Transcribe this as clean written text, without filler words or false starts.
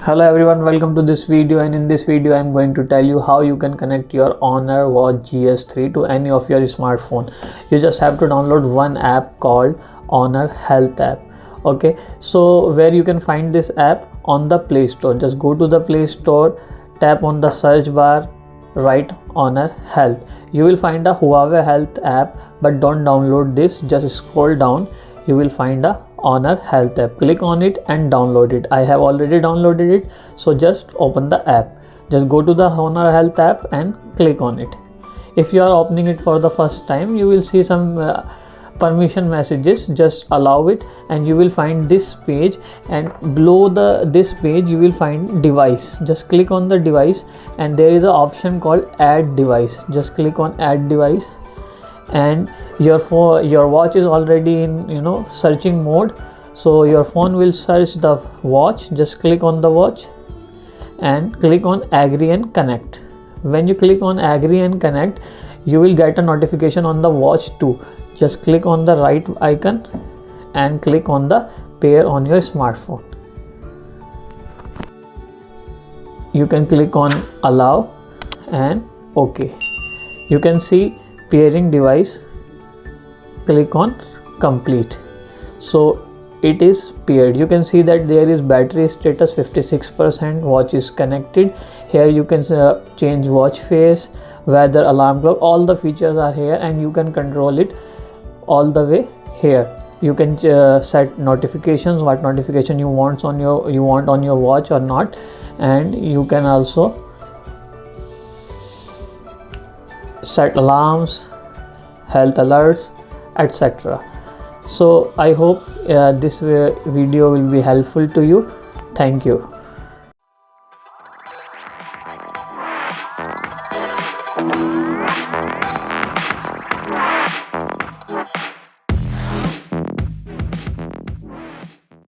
Hello everyone, welcome to this video, and in this video I am going to tell you how you can connect your Honor Watch GS3 to any of your smartphone. You just have to download one app called Honor Health app. Okay, so where you can find this app? On the Play Store. Just go to the Play Store, tap on the search bar, write Honor Health. You will find a Huawei Health app, but don't download this. Just scroll down, you will find a Honor Health app. Click on it and download it. I have already downloaded it, so just open the app. Just go to the Honor Health app and click on it. If you are opening it for the first time, you will see some permission messages. Just allow it and you will find this page, and below this page you will find device. Just click on the device and there is an option called add device. Just click on add device, and your watch is already in searching mode, so your phone will search the watch. Just click on the watch and click on agree and connect. When you click on agree and connect, you will get a notification on the watch too. Just click on the right icon and click on the pair on your smartphone. You can click on allow and OK. You can see pairing device. Click on complete. So it is paired. You can see that there is battery status 56%. Watch is connected. Here you can change watch face, weather, alarm clock. All the features are here and you can control it all the way here. You can set notifications, what notification you want on your watch or not, and you can also set alarms, health alerts, etc. So I hope this video will be helpful to you. Thank you.